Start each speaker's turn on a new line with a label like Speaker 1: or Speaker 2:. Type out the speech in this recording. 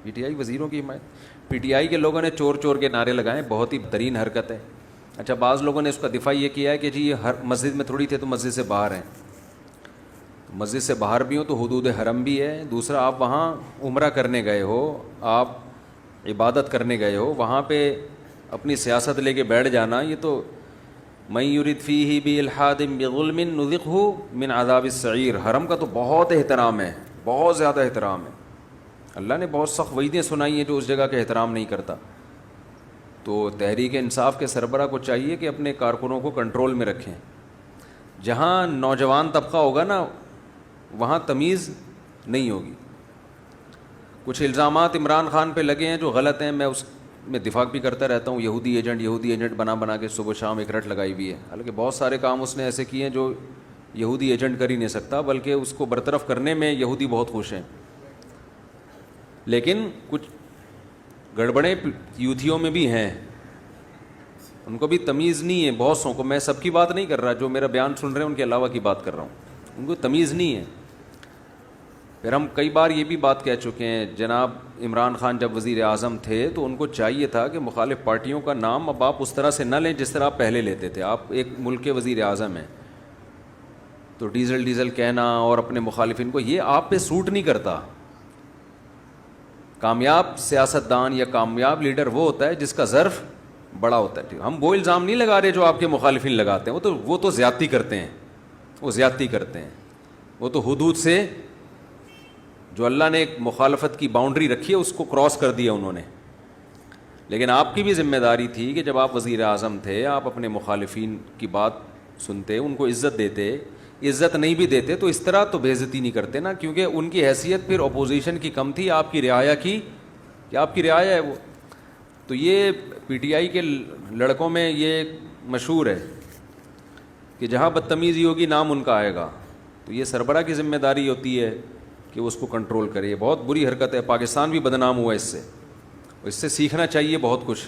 Speaker 1: P T I وزیروں کی حمایت. P T I کے لوگوں نے چور چور کے نعرے لگائے, بہت ہی بدترین حرکت ہے. اچھا, بعض لوگوں نے اس کا دفاع یہ کیا ہے کہ جی یہ ہر مسجد میں تھوڑی تھے تو مسجد سے باہر ہیں. مسجد سے باہر بھی ہوں تو حدود حرم بھی ہے. دوسرا, آپ وہاں عمرہ کرنے گئے ہو, آپ عبادت کرنے گئے ہو, وہاں پہ اپنی سیاست لے کے بیٹھ جانا, یہ تو من یرد فیہ بالحاد بظلم نذقہ من عذاب السعیر. حرم کا تو بہت احترام ہے, بہت زیادہ احترام ہے. اللہ نے بہت سخت وعیدیں سنائی ہیں جو اس جگہ کا احترام نہیں کرتا. تو تحریک انصاف کے سربراہ کو چاہیے کہ اپنے کارکنوں کو کنٹرول میں رکھیں. جہاں نوجوان طبقہ ہوگا نا وہاں تمیز نہیں ہوگی. کچھ الزامات عمران خان پہ لگے ہیں جو غلط ہیں, میں اس میں دفاع بھی کرتا رہتا ہوں. یہودی ایجنٹ بنا کے صبح شام ایک رٹ لگائی ہوئی ہے. حالانکہ بہت سارے کام اس نے ایسے کیے ہیں جو یہودی ایجنٹ کر ہی نہیں سکتا, بلکہ اس کو برطرف کرنے میں یہودی بہت خوش ہیں. لیکن کچھ گڑبڑیں یوتھیوں میں بھی ہیں, ان کو بھی تمیز نہیں ہے. بہت سو کو, میں سب کی بات نہیں کر رہا, جو میرا بیان سن رہے ہیں ان کے علاوہ کی بات کر رہا ہوں. ان کو تمیز نہیں ہے. پھر ہم کئی بار یہ بھی بات کہہ چکے ہیں, جناب عمران خان جب وزیر اعظم تھے تو ان کو چاہیے تھا کہ مخالف پارٹیوں کا نام اب آپ اس طرح سے نہ لیں جس طرح آپ پہلے لیتے تھے. آپ ایک ملک کے وزیر اعظم ہیں تو ڈیزل کہنا اور اپنے مخالفین کو, یہ آپ پہ سوٹ نہیں کرتا. کامیاب سیاستدان یا کامیاب لیڈر وہ ہوتا ہے جس کا ظرف بڑا ہوتا ہے. ہم وہ الزام نہیں لگا رہے جو آپ کے مخالفین لگاتے ہیں, وہ تو زیادتی کرتے ہیں, وہ تو حدود سے جو اللہ نے ایک مخالفت کی باؤنڈری رکھی ہے اس کو کراس کر دیا انہوں نے. لیکن آپ کی بھی ذمہ داری تھی کہ جب آپ وزیر اعظم تھے آپ اپنے مخالفین کی بات سنتے, ان کو عزت دیتے. عزت نہیں بھی دیتے تو اس طرح تو بے عزتی نہیں کرتے نا, کیونکہ ان کی حیثیت پھر اپوزیشن کی کم تھی, آپ کی رعایا کی, کہ آپ کی رعایا ہے وہ. تو یہ پی ٹی آئی کے لڑکوں میں یہ مشہور ہے کہ جہاں بدتمیزی ہوگی نام ان کا آئے گا. تو یہ سربراہ کی ذمہ داری ہوتی ہے کہ اس کو کنٹرول کرے. یہ بہت بری حرکت ہے, پاکستان بھی بدنام ہوا اس سے سیکھنا چاہیے بہت کچھ.